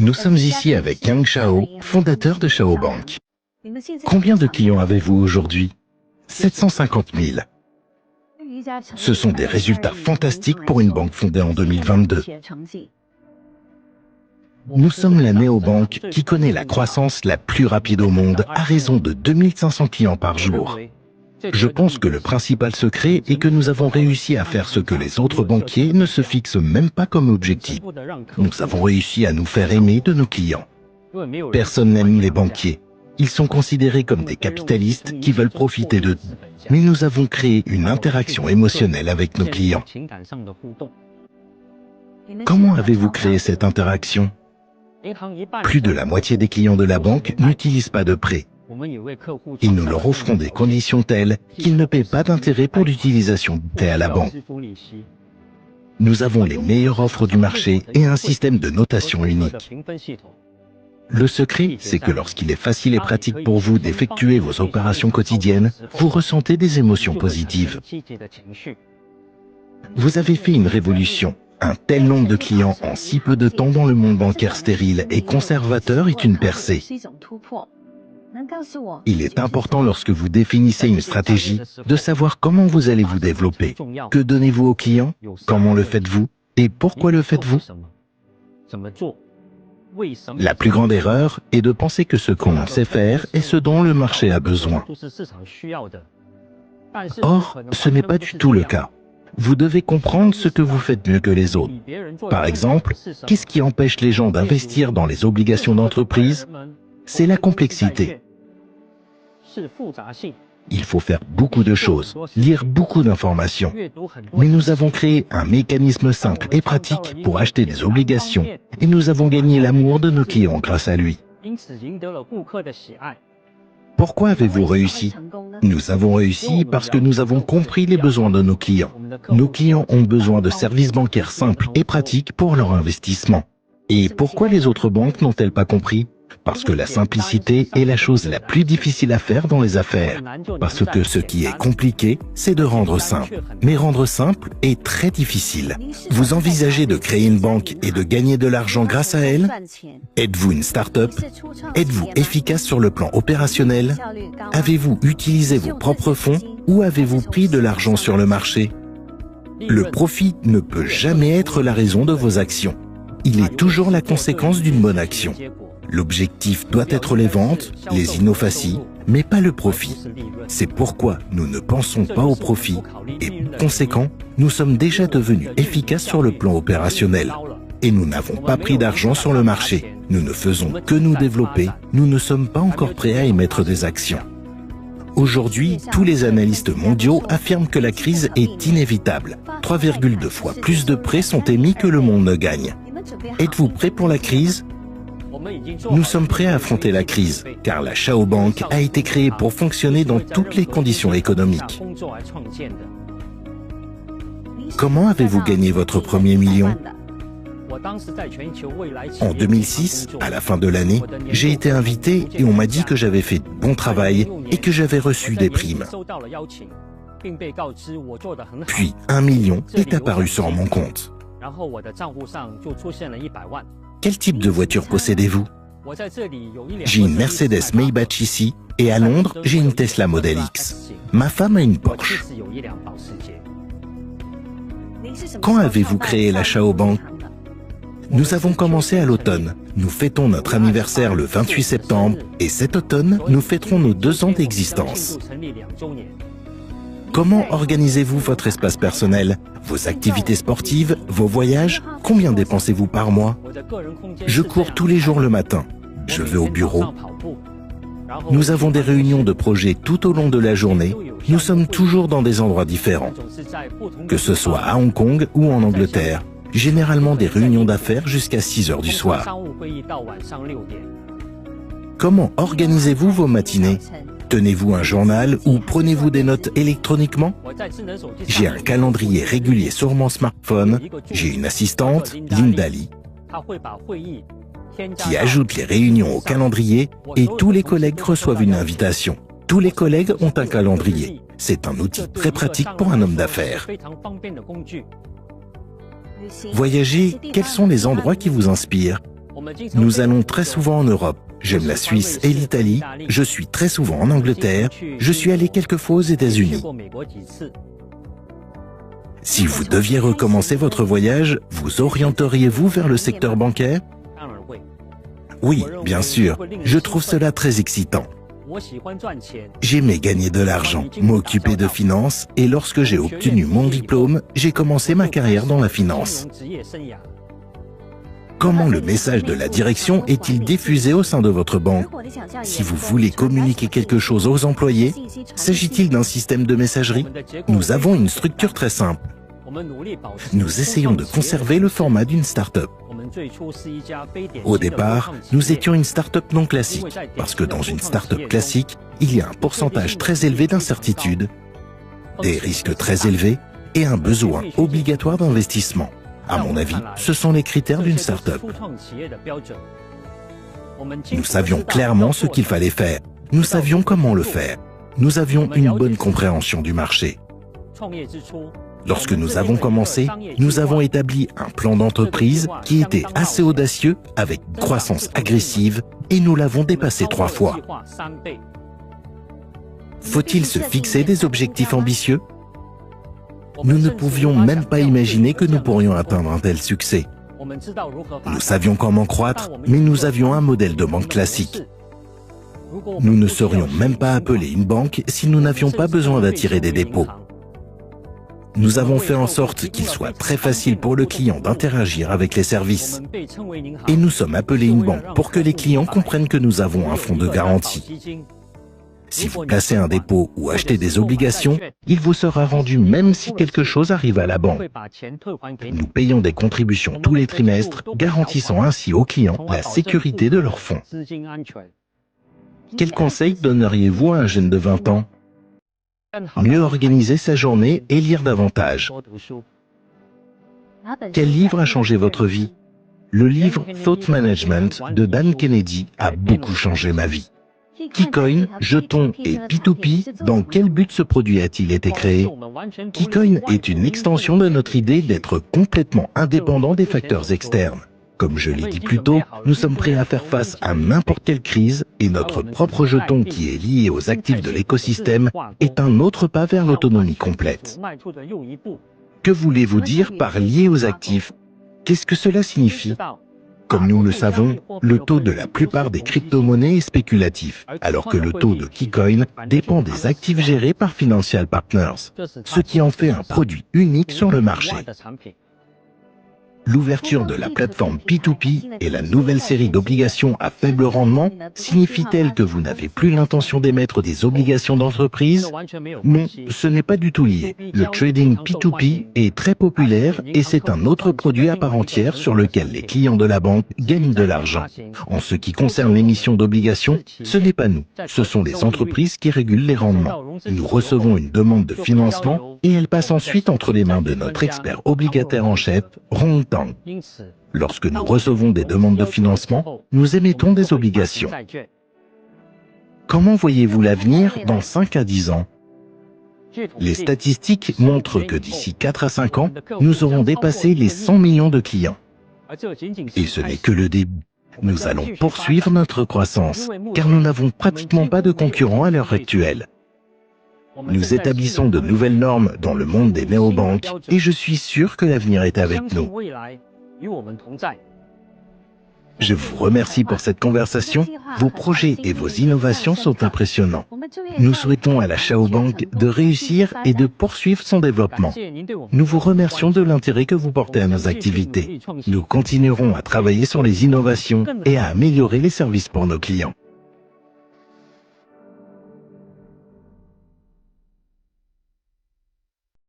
Nous sommes ici avec Yang Shao, fondateur de Shao Bank. Combien de clients avez-vous aujourd'hui? 750 000. Ce sont des résultats fantastiques pour une banque fondée en 2022. Nous sommes la néobanque qui connaît la croissance la plus rapide au monde à raison de 2500 clients par jour. Je pense que le principal secret est que nous avons réussi à faire ce que les autres banquiers ne se fixent même pas comme objectif. Nous avons réussi à nous faire aimer de nos clients. Personne n'aime les banquiers. Ils sont considérés comme des capitalistes qui veulent profiter de tout. Mais nous avons créé une interaction émotionnelle avec nos clients. Comment avez-vous créé cette interaction? Plus de la moitié des clients de la banque n'utilisent pas de prêt. Et nous leur offrons des conditions telles qu'ils ne paient pas d'intérêt pour l'utilisation de prêts à la banque. Nous avons les meilleures offres du marché et un système de notation unique. Le secret, c'est que lorsqu'il est facile et pratique pour vous d'effectuer vos opérations quotidiennes, vous ressentez des émotions positives. Vous avez fait une révolution. Un tel nombre de clients en si peu de temps dans le monde bancaire stérile et conservateur est une percée. Il est important lorsque vous définissez une stratégie de savoir comment vous allez vous développer. Que donnez-vous aux clients? Comment le faites-vous? Et pourquoi le faites-vous? La plus grande erreur est de penser que ce qu'on sait faire est ce dont le marché a besoin. Or, ce n'est pas du tout le cas. Vous devez comprendre ce que vous faites mieux que les autres. Par exemple, qu'est-ce qui empêche les gens d'investir dans les obligations d'entreprise? C'est la complexité. Il faut faire beaucoup de choses, lire beaucoup d'informations. Mais nous avons créé un mécanisme simple et pratique pour acheter des obligations et nous avons gagné l'amour de nos clients grâce à lui. Pourquoi avez-vous réussi? Nous avons réussi parce que nous avons compris les besoins de nos clients. Nos clients ont besoin de services bancaires simples et pratiques pour leur investissement. Et pourquoi les autres banques n'ont-elles pas compris? Parce que la simplicité est la chose la plus difficile à faire dans les affaires. Parce que ce qui est compliqué, c'est de rendre simple. Mais rendre simple est très difficile. Vous envisagez de créer une banque et de gagner de l'argent grâce à elle? Êtes-vous une start-up? Êtes-vous efficace sur le plan opérationnel? Avez-vous utilisé vos propres fonds ou avez-vous pris de l'argent sur le marché? Le profit ne peut jamais être la raison de vos actions. Il est toujours la conséquence d'une bonne action. L'objectif doit être les ventes, les innovations, mais pas le profit. C'est pourquoi nous ne pensons pas au profit et, par conséquent, nous sommes déjà devenus efficaces sur le plan opérationnel. Et nous n'avons pas pris d'argent sur le marché. Nous ne faisons que nous développer. Nous ne sommes pas encore prêts à émettre des actions. Aujourd'hui, tous les analystes mondiaux affirment que la crise est inévitable. 3,2 fois plus de prêts sont émis que le monde ne gagne. Êtes-vous prêts pour la crise? Nous sommes prêts à affronter la crise, car la Shao Bank a été créée pour fonctionner dans toutes les conditions économiques. Comment avez-vous gagné votre premier million? En 2006, à la fin de l'année, j'ai été invité et on m'a dit que j'avais fait bon travail et que j'avais reçu des primes. Puis 1 million est apparu sur mon compte. Quel type de voiture possédez-vous? J'ai une Mercedes Maybach ici et à Londres, j'ai une Tesla Model X. Ma femme a une Porsche. Quand avez-vous créé la Shao Bank? Nous avons commencé à l'automne. Nous fêtons notre anniversaire le 28 septembre et cet automne, nous fêterons nos 2 ans d'existence. Comment organisez-vous votre espace personnel? Vos activités sportives, vos voyages? Combien dépensez-vous par mois? Je cours tous les jours le matin. Je vais au bureau. Nous avons des réunions de projets tout au long de la journée. Nous sommes toujours dans des endroits différents. Que ce soit à Hong Kong ou en Angleterre. Généralement des réunions d'affaires jusqu'à 6 heures du soir. Comment organisez-vous vos matinées? Tenez-vous un journal ou prenez-vous des notes électroniquement? J'ai un calendrier régulier sur mon smartphone. J'ai une assistante, Linda Lee, qui ajoute les réunions au calendrier et tous les collègues reçoivent une invitation. Tous les collègues ont un calendrier. C'est un outil très pratique pour un homme d'affaires. Voyager, quels sont les endroits qui vous inspirent? Nous allons très souvent en Europe. J'aime la Suisse et l'Italie. Je suis très souvent en Angleterre. Je suis allé quelques fois aux États-Unis. Si vous deviez recommencer votre voyage, vous orienteriez-vous vers le secteur bancaire? Oui, bien sûr. Je trouve cela très excitant. J'aimais gagner de l'argent, m'occuper de finances, et lorsque j'ai obtenu mon diplôme, j'ai commencé ma carrière dans la finance. Comment le message de la direction est-il diffusé au sein de votre banque? Si vous voulez communiquer quelque chose aux employés, s'agit-il d'un système de messagerie? Nous avons une structure très simple. Nous essayons de conserver le format d'une start-up. Au départ, nous étions une start-up non classique, parce que dans une start-up classique, il y a un pourcentage très élevé d'incertitude, des risques très élevés et un besoin obligatoire d'investissement. À mon avis, ce sont les critères d'une start-up. Nous savions clairement ce qu'il fallait faire. Nous savions comment le faire. Nous avions une bonne compréhension du marché. Lorsque nous avons commencé, nous avons établi un plan d'entreprise qui était assez audacieux avec une croissance agressive et nous l'avons dépassé 3 fois. Faut-il se fixer des objectifs ambitieux? Nous ne pouvions même pas imaginer que nous pourrions atteindre un tel succès. Nous savions comment croître, mais nous avions un modèle de banque classique. Nous ne serions même pas appelés une banque si nous n'avions pas besoin d'attirer des dépôts. Nous avons fait en sorte qu'il soit très facile pour le client d'interagir avec les services. Et nous sommes appelés une banque pour que les clients comprennent que nous avons un fonds de garantie. Si vous placez un dépôt ou achetez des obligations, il vous sera rendu même si quelque chose arrive à la banque. Nous payons des contributions tous les trimestres, garantissant ainsi aux clients la sécurité de leurs fonds. Quel conseil donneriez-vous à un jeune de 20 ans? Mieux organiser sa journée et lire davantage. Quel livre a changé votre vie? Le livre Thought Management de Dan Kennedy a beaucoup changé ma vie. KeyCoin, jetons et P2P, dans quel but ce produit a-t-il été créé? KeyCoin est une extension de notre idée d'être complètement indépendant des facteurs externes. Comme je l'ai dit plus tôt, nous sommes prêts à faire face à n'importe quelle crise et notre propre jeton qui est lié aux actifs de l'écosystème est un autre pas vers l'autonomie complète. Que voulez-vous dire par lié aux actifs? Qu'est-ce que cela signifie? Comme nous le savons, le taux de la plupart des crypto-monnaies est spéculatif, alors que le taux de KeyCoin dépend des actifs gérés par Financial Partners, ce qui en fait un produit unique sur le marché. L'ouverture de la plateforme P2P et la nouvelle série d'obligations à faible rendement signifie-t-elle que vous n'avez plus l'intention d'émettre des obligations d'entreprise? Non, ce n'est pas du tout lié. Le trading P2P est très populaire et c'est un autre produit à part entière sur lequel les clients de la banque gagnent de l'argent. En ce qui concerne l'émission d'obligations, ce n'est pas nous, ce sont les entreprises qui régulent les rendements. Nous recevons une demande de financement et elle passe ensuite entre les mains de notre expert obligataire en chef, Rong Tang. Lorsque nous recevons des demandes de financement, nous émettons des obligations. Comment voyez-vous l'avenir dans 5 à 10 ans? Les statistiques montrent que d'ici 4 à 5 ans, nous aurons dépassé les 100 millions de clients. Et ce n'est que le début. Nous allons poursuivre notre croissance, car nous n'avons pratiquement pas de concurrents à l'heure actuelle. Nous établissons de nouvelles normes dans le monde des néobanques et je suis sûr que l'avenir est avec nous. Je vous remercie pour cette conversation. Vos projets et vos innovations sont impressionnants. Nous souhaitons à la Chao Bank de réussir et de poursuivre son développement. Nous vous remercions de l'intérêt que vous portez à nos activités. Nous continuerons à travailler sur les innovations et à améliorer les services pour nos clients.